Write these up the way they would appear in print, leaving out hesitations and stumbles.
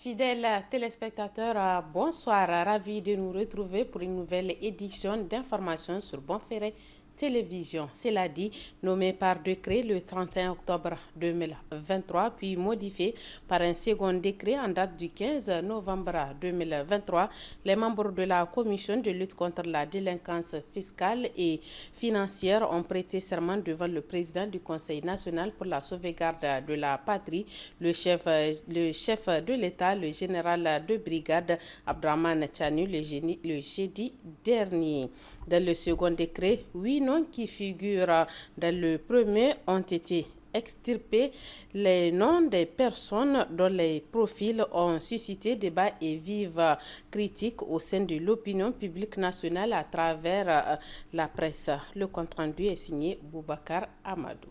Fidèles téléspectateurs, bonsoir. Ravi de nous retrouver pour une nouvelle édition d'informations sur Bonferré Télévision. Cela dit, nommé par décret le 31 octobre 2023, puis modifié par un second décret en date du 15 novembre 2023, les membres de la commission de lutte contre la délinquance fiscale et financière ont prêté serment devant le président du Conseil national pour la sauvegarde de la patrie, le chef de l'État, le général de brigade Abdraman Tchani, le jeudi dernier. Dans le second décret, 8 noms qui figurent dans le premier ont été extirpés. Les noms des personnes dont les profils ont suscité débat et vives critiques au sein de l'opinion publique nationale à travers la presse. Le compte-rendu est signé Boubacar Amadou.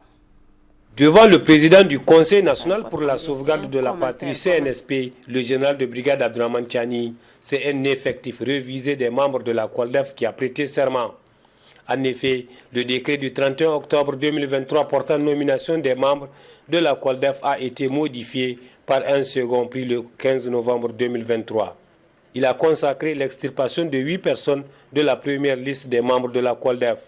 Devant le président du Conseil national pour la sauvegarde de la patrie, CNSP, le général de brigade Abdraman Tchani, c'est un effectif révisé des membres de la COLDEF qui a prêté serment. En effet, le décret du 31 octobre 2023 portant nomination des membres de la COLDEF a été modifié par un second pris le 15 novembre 2023. Il a consacré l'extirpation de 8 personnes de la première liste des membres de la COLDEF.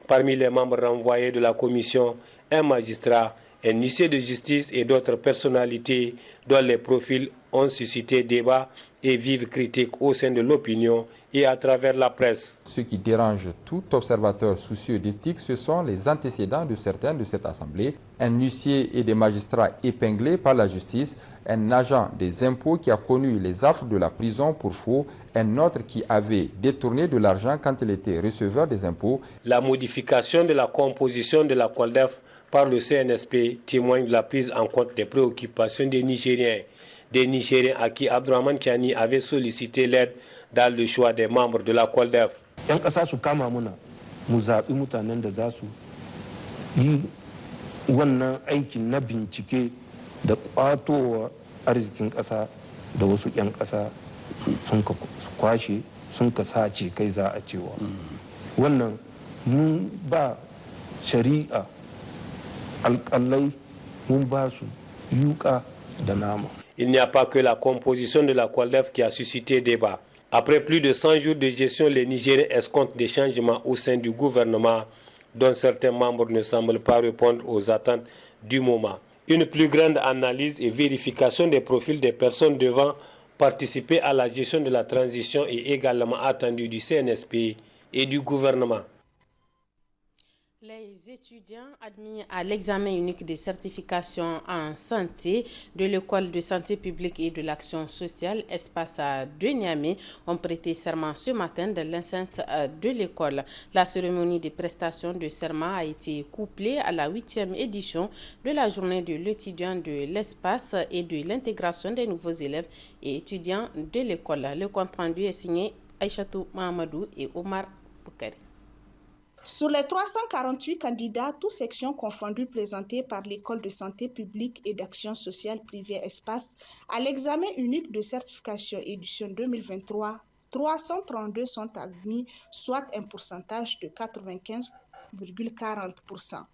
Parmi les membres renvoyés de la commission, un magistrat, un huissier de justice et d'autres personnalités dont les profils ont suscité débat et vives critiques au sein de l'opinion et à travers la presse. Ce qui dérange tout observateur soucieux d'éthique, ce sont les antécédents de certains de cette assemblée. Un huissier et des magistrats épinglés par la justice, un agent des impôts qui a connu les affres de la prison pour faux, un autre qui avait détourné de l'argent quand il était receveur des impôts. La modification de la composition de la COLDEF par le CNSP témoigne de la prise en compte des préoccupations des Nigériens à qui Abdraman Tchani avait sollicité l'aide dans le choix des membres de la COLDEF. Yan ƙasa su kama muna mu zaɓi mutanen da za su yi wannan aikin na bincike da ƙwatowa arzikin ƙasa da wasu 'yan ƙasa sun ka kwashe sun ka sace kai za a cewa. Wannan mun ba shari'a alƙalai mun ba su yuƙa da nama. Il n'y a pas que la composition de la COLDEF qui a suscité débat. Après plus de 100 jours de gestion, les Nigériens escomptent des changements au sein du gouvernement dont certains membres ne semblent pas répondre aux attentes du moment. Une plus grande analyse et vérification des profils des personnes devant participer à la gestion de la transition est également attendue du CNSP et du gouvernement. Les étudiants admis à l'examen unique de certification en santé de l'École de santé publique et de l'action sociale Espace de Niamey ont prêté serment ce matin dans l'enceinte de l'école. La cérémonie de prestation de serment a été couplée à la 8e édition de la journée de l'étudiant de l'espace et de l'intégration des nouveaux élèves et étudiants de l'école. Le compte-rendu est signé Aïchatou Mahamadou et Omar Boukari. Sur les 348 candidats, toutes sections confondues présentés par l'École de santé publique et d'action sociale privée Espace à l'examen unique de certification édition 2023, 332 sont admis, soit un pourcentage de 95,40%.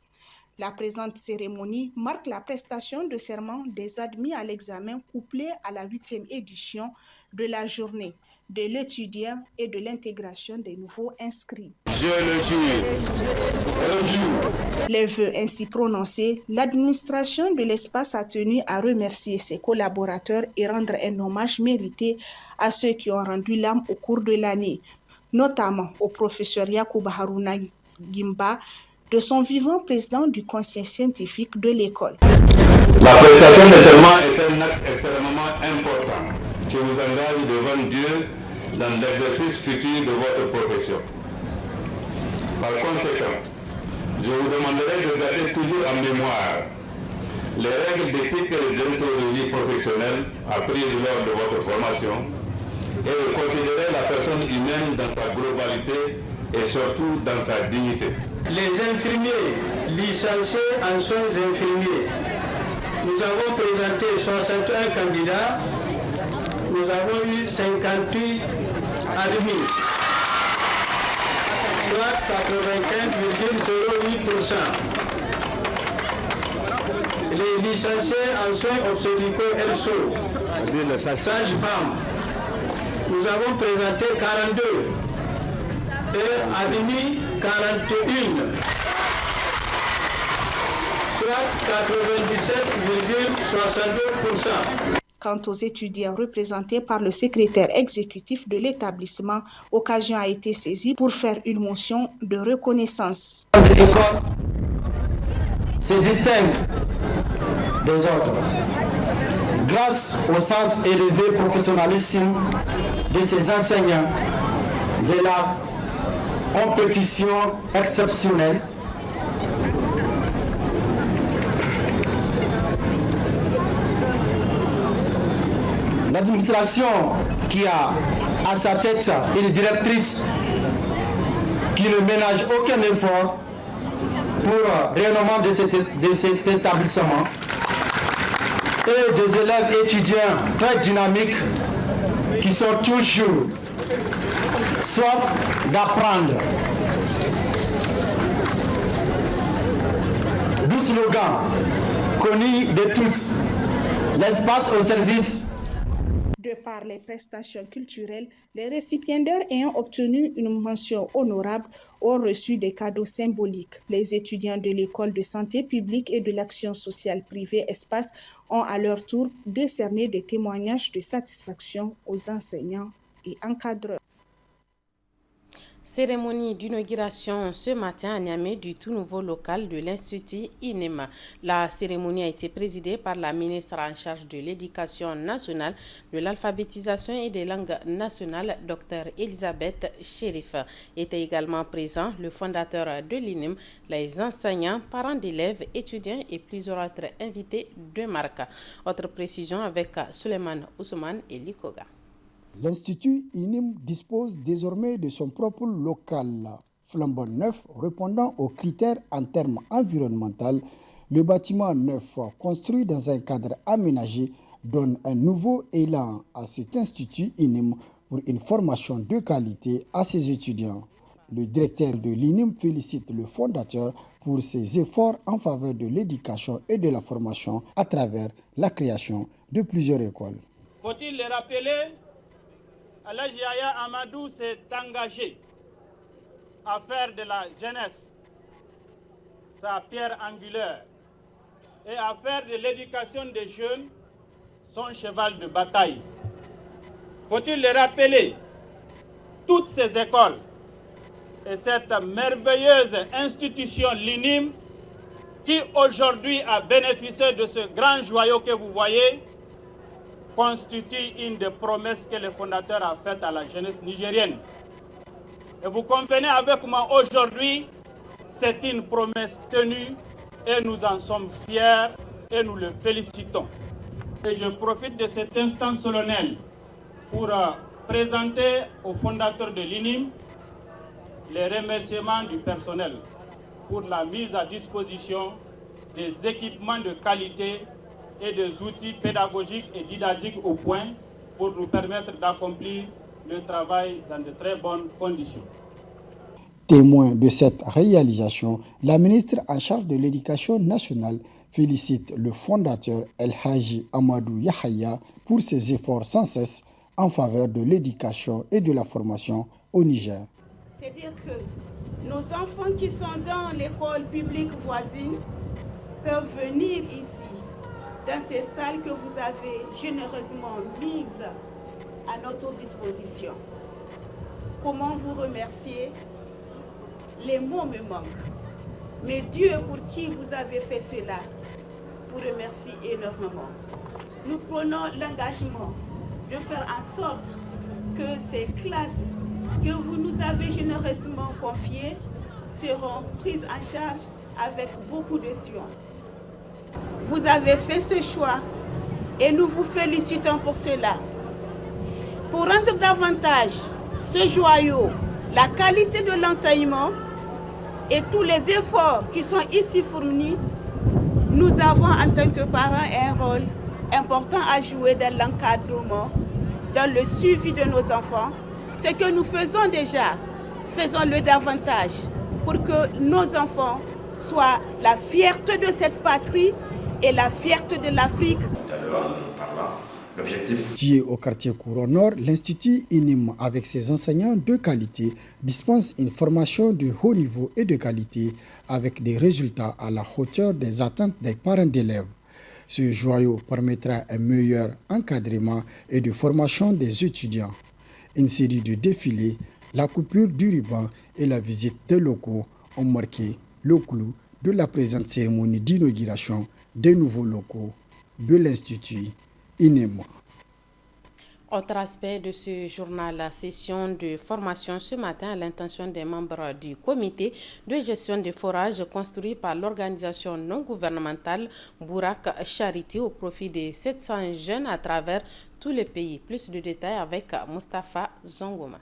La présente cérémonie marque la prestation de serment des admis à l'examen couplé à la 8e édition de la journée de l'étudiant et de l'intégration des nouveaux inscrits. Je le jure. Les vœux ainsi prononcés, l'administration de l'espace a tenu à remercier ses collaborateurs et rendre un hommage mérité à ceux qui ont rendu l'âme au cours de l'année, notamment au professeur Yakuba Haruna Gimba, de son vivant président du conseil scientifique de l'école. La prestation de serment est un acte extrêmement important qui vous engage devant Dieu dans l'exercice futur de votre profession. Par conséquent, je vous demanderai de garder toujours en mémoire les règles d'éthique et de déontologie professionnelle apprises lors de votre formation et de considérer la personne humaine dans sa globalité et surtout dans sa dignité. Les infirmiers licenciés en soins infirmiers, nous avons présenté 61 candidats, nous avons eu 58 admis, soit 95,08%. les licenciés en soins obstétricaux LSO, sages-femmes. Nous avons présenté 42 et admis 41, soit 97,62%. Quant aux étudiants représentés par le secrétaire exécutif de l'établissement, l'occasion a été saisie pour faire une motion de reconnaissance. L'école se distingue des autres grâce au sens élevé professionnalisme de ses enseignants, de la compétition exceptionnelle, l'administration qui a à sa tête une directrice qui ne ménage aucun effort pour le rayonnement de cet établissement, et des élèves étudiants très dynamiques qui sont toujours soif d'apprendre. D'où slogan connu de tous, l'espace au service. De par les prestations culturelles, les récipiendaires ayant obtenu une mention honorable ont reçu des cadeaux symboliques. Les étudiants de l'école de santé publique et de l'action sociale privée Espace ont à leur tour décerné des témoignages de satisfaction aux enseignants et encadreurs. Cérémonie d'inauguration ce matin à Niamey du tout nouveau local de l'Institut INEM. La cérémonie a été présidée par la ministre en charge de l'Éducation nationale, de l'alphabétisation et des langues nationales, Dr Elisabeth Chérif. Étaient également présents le fondateur de l'INEM, les enseignants, parents d'élèves, étudiants et plusieurs autres invités de marque. Autre précision avec Suleiman Ousmane et Likoga. L'Institut INIM dispose désormais de son propre local flambant neuf répondant aux critères en termes environnementaux. Le bâtiment neuf, construit dans un cadre aménagé, donne un nouveau élan à cet Institut INIM pour une formation de qualité à ses étudiants. Le directeur de l'INIM félicite le fondateur pour ses efforts en faveur de l'éducation et de la formation à travers la création de plusieurs écoles. Faut-il le rappeler? Alhaji Yahya Amadou s'est engagé à faire de la jeunesse sa pierre angulaire et à faire de l'éducation des jeunes son cheval de bataille. Faut-il le rappeler, toutes ces écoles et cette merveilleuse institution, l'INIM, qui aujourd'hui a bénéficié de ce grand joyau que vous voyez, constitue une des promesses que le fondateur a faites à la jeunesse nigérienne. Et vous convenez avec moi aujourd'hui, c'est une promesse tenue et nous en sommes fiers et nous le félicitons. Et je profite de cet instant solennel pour présenter au fondateur de l'INIM les remerciements du personnel pour la mise à disposition des équipements de qualité et des outils pédagogiques et didactiques au point pour nous permettre d'accomplir le travail dans de très bonnes conditions. Témoin de cette réalisation, la ministre en charge de l'Éducation nationale félicite le fondateur El Hadji Amadou Yahya pour ses efforts sans cesse en faveur de l'éducation et de la formation au Niger. C'est-à-dire que nos enfants qui sont dans l'école publique voisine peuvent venir ici, dans ces salles que vous avez généreusement mises à notre disposition. Comment vous remercier? Les mots me manquent. Mais Dieu pour qui vous avez fait cela, vous remercie énormément. Nous prenons l'engagement de faire en sorte que ces classes que vous nous avez généreusement confiées seront prises en charge avec beaucoup de soin. Vous avez fait ce choix et nous vous félicitons pour cela. Pour rendre davantage ce joyau, la qualité de l'enseignement et tous les efforts qui sont ici fournis, nous avons en tant que parents un rôle important à jouer dans l'encadrement, dans le suivi de nos enfants. Ce que nous faisons déjà, faisons-le davantage pour que nos enfants soit la fierté de cette patrie et la fierté de l'Afrique. Situé au quartier Couronne Nord, l'Institut INIM, avec ses enseignants de qualité, dispense une formation de haut niveau et de qualité avec des résultats à la hauteur des attentes des parents d'élèves. Ce joyau permettra un meilleur encadrement et de formation des étudiants. Une série de défilés, la coupure du ruban et la visite des locaux ont marqué le clou de la présente cérémonie d'inauguration des nouveaux locaux de l'Institut INIM. Autre aspect de ce journal, la session de formation ce matin à l'intention des membres du comité de gestion des forages construit par l'organisation non gouvernementale Bourak Charity au profit des 700 jeunes à travers tous les pays. Plus de détails avec Moustapha Zongoma.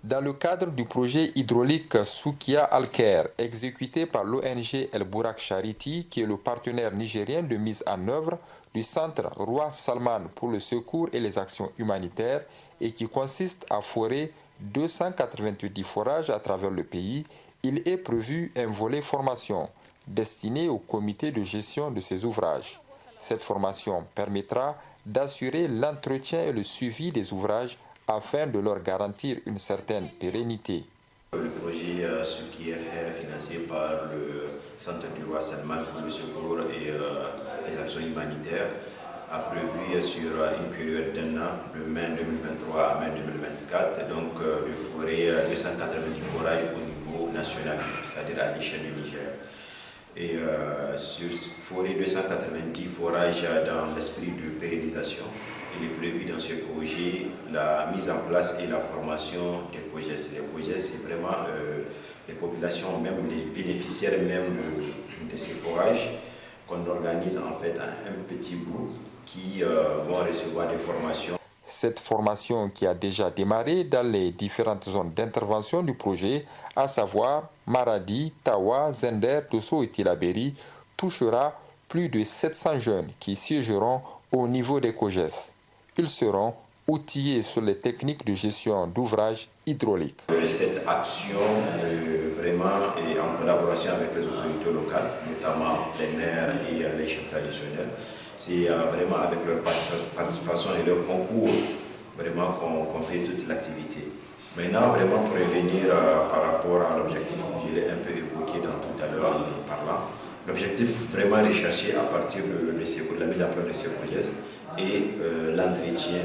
Dans le cadre du projet hydraulique Soukia Alker, exécuté par l'ONG El Bourak Charity, qui est le partenaire nigérien de mise en œuvre du Centre Roi Salman pour le secours et les actions humanitaires et qui consiste à forer 290 forages à travers le pays, il est prévu un volet formation destiné au comité de gestion de ces ouvrages. Cette formation permettra d'assurer l'entretien et le suivi des ouvrages afin de leur garantir une certaine pérennité. Le projet Soukia est financé par le Centre du Roi Salman pour le secours et les actions humanitaires a prévu sur une période d'un an, de mai 2023 à mai 2024, donc de forer 290 forages au niveau national, c'est-à-dire à l'échelle du Niger. Et sur forer 290 forages dans l'esprit de pérennisation, il est prévu dans ce projet la mise en place et la formation des projets. Les projets, c'est vraiment les populations, même les bénéficiaires même de ces forages, qu'on organise en fait un petit groupe qui vont recevoir des formations. Cette formation qui a déjà démarré dans les différentes zones d'intervention du projet, à savoir Maradi, Tawa, Zender, Dosso et Tilaberi, touchera plus de 700 jeunes qui siégeront au niveau des COGES. Ils seront outillés sur les techniques de gestion d'ouvrages hydrauliques. Cette action, vraiment, est en collaboration avec les autorités locales, notamment les maires et les chefs traditionnels. C'est vraiment avec leur participation et leur concours vraiment qu'on fait toute l'activité. Maintenant, vraiment pour revenir par rapport à l'objectif, je l'ai un peu évoqué tout à l'heure en parlant, l'objectif vraiment recherché à partir de la mise en place de ces projets et l'entretien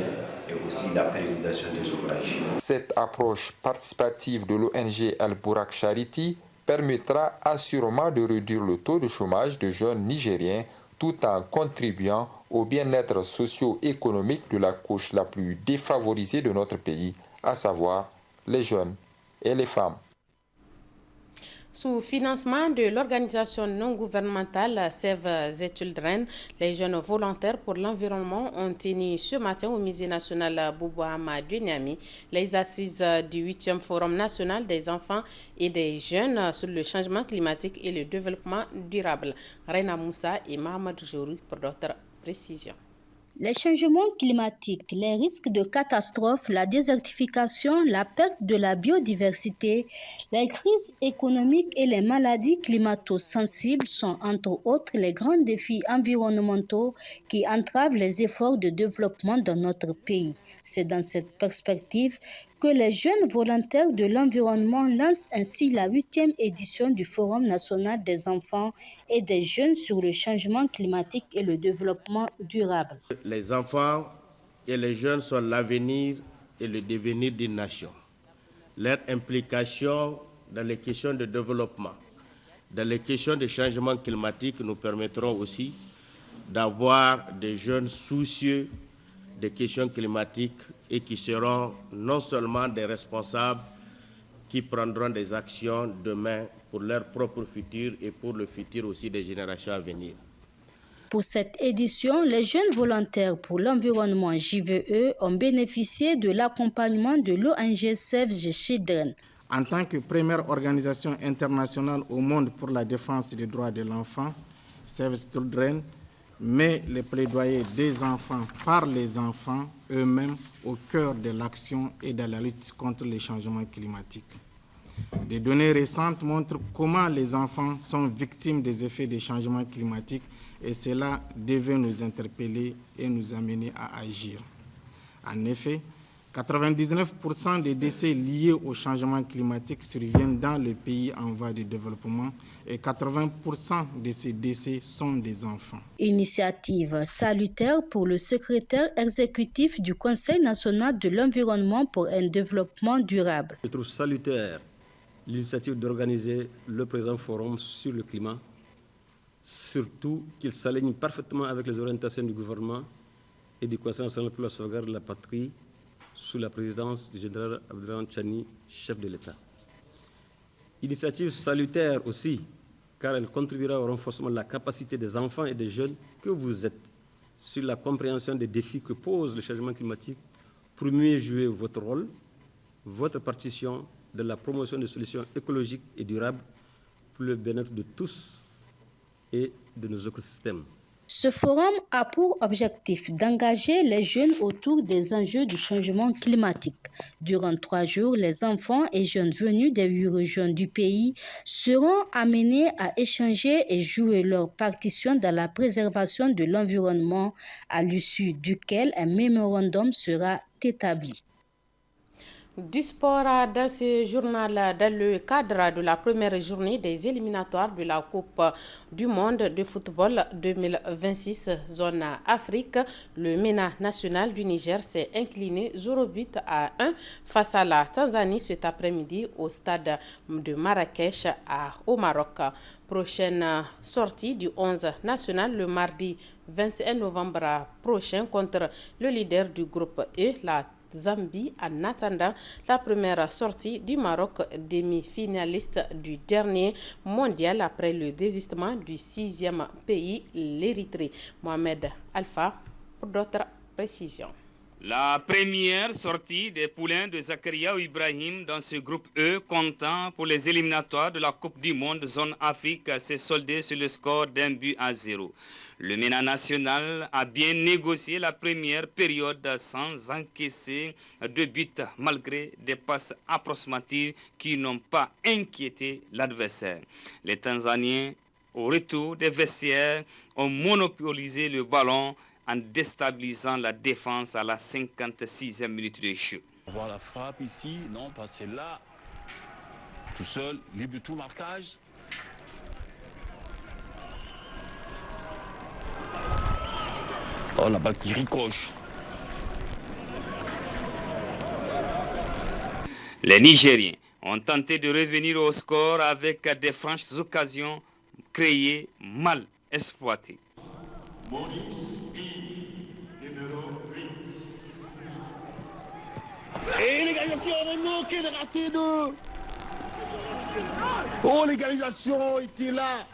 et aussi la pérennisation des ouvrages. Cette approche participative de l'ONG El Bourak Charity permettra assurément de réduire le taux de chômage de jeunes Nigériens tout en contribuant au bien-être socio-économique de la couche la plus défavorisée de notre pays, à savoir les jeunes et les femmes. Sous financement de l'organisation non gouvernementale Save the Children, les jeunes volontaires pour l'environnement ont tenu ce matin au musée national Boubouama de Niamey les assises du 8e Forum national des enfants et des jeunes sur le changement climatique et le développement durable. Reina Moussa et Mohamed Jourou pour d'autres précisions. Les changements climatiques, les risques de catastrophes, la désertification, la perte de la biodiversité, les crises économiques et les maladies climato-sensibles sont entre autres les grands défis environnementaux qui entravent les efforts de développement dans notre pays. C'est dans cette perspective que les jeunes volontaires de l'environnement lancent ainsi la 8e édition du Forum national des enfants et des jeunes sur le changement climatique et le développement durable. Les enfants et les jeunes sont l'avenir et le devenir d'une nation. Leur implication dans les questions de développement, dans les questions de changement climatique nous permettront aussi d'avoir des jeunes soucieux des questions climatiques et qui seront non seulement des responsables qui prendront des actions demain pour leur propre futur et pour le futur aussi des générations à venir. Pour cette édition, les jeunes volontaires pour l'environnement JVE ont bénéficié de l'accompagnement de l'ONG Save the Children. En tant que première organisation internationale au monde pour la défense des droits de l'enfant, Save the Children met les plaidoyers des enfants par les enfants eux-mêmes au cœur de l'action et de la lutte contre les changements climatiques. Des données récentes montrent comment les enfants sont victimes des effets des changements climatiques et cela devait nous interpeller et nous amener à agir. En effet, 99% des décès liés au changement climatique surviennent dans les pays en voie de développement et 80% de ces décès sont des enfants. Initiative salutaire pour le secrétaire exécutif du Conseil national de l'environnement pour un développement durable. Je trouve salutaire l'initiative d'organiser le présent forum sur le climat, surtout qu'il s'aligne parfaitement avec les orientations du gouvernement et du Conseil national pour la sauvegarde de la patrie sous la présidence du général Abdrahmane Tchani, chef de l'État. Initiative salutaire aussi, car elle contribuera au renforcement de la capacité des enfants et des jeunes que vous êtes sur la compréhension des défis que pose le changement climatique pour mieux jouer votre rôle, votre partition de la promotion de solutions écologiques et durables pour le bien-être de tous et de nos écosystèmes. Ce forum a pour objectif d'engager les jeunes autour des enjeux du changement climatique. Durant 3 jours, les enfants et jeunes venus des 8 régions du pays seront amenés à échanger et jouer leur partition dans la préservation de l'environnement, à l'issue duquel un mémorandum sera établi. Du sport dans ce journal, dans le cadre de la première journée des éliminatoires de la Coupe du monde de football 2026 zone Afrique, le MENA national du Niger s'est incliné 0-1 face à la Tanzanie cet après-midi au stade de Marrakech au Maroc. Prochaine sortie du 11 national le mardi 21 novembre prochain contre le leader du groupe E, la Zambie, en attendant la première sortie du Maroc, demi-finaliste du dernier mondial après le désistement du 6e pays, l'Érythrée. Mohamed Alpha pour d'autres précisions. La première sortie des poulains de Zakaria Ibrahim dans ce groupe E comptant pour les éliminatoires de la Coupe du monde zone Afrique s'est soldée sur le score d'1-0. Le MENA national a bien négocié la première période sans encaisser de but malgré des passes approximatives qui n'ont pas inquiété l'adversaire. Les Tanzaniens, au retour des vestiaires, ont monopolisé le ballon en déstabilisant la défense à la 56e minute de jeu. On voit la frappe ici, non, passer là, tout seul, libre de tout marquage. Oh, la balle qui ricoche. Les Nigériens ont tenté de revenir au score avec des franches occasions créées, mal exploitées. Et l'égalisation, non, quel raté de... Oh, l'égalisation était là.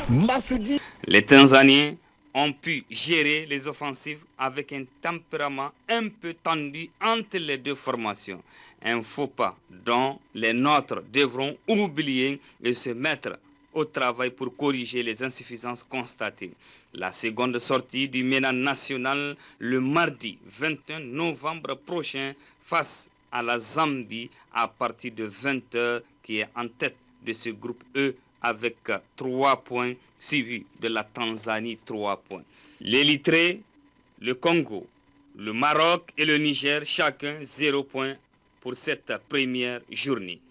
Massoudi. Les Tanzaniens ont pu gérer les offensives avec un tempérament un peu tendu entre les deux formations. Un faux pas dont les nôtres devront oublier et se mettre au travail pour corriger les insuffisances constatées. La seconde sortie du MENA national le mardi 21 novembre prochain face à la Zambie à partir de 20h qui est en tête de ce groupe E avec 3 points suivi de la Tanzanie 3 points. L'Érythrée, le Congo, le Maroc et le Niger chacun 0 points pour cette première journée.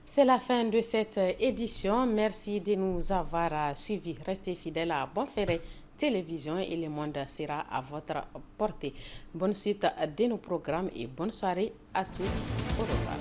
C'est la fin de cette édition. Merci de nous avoir suivis. Restez fidèles à Bonferré Télévision et le monde sera à votre portée. Bonne suite de nos programmes et bonne soirée à tous. Au revoir.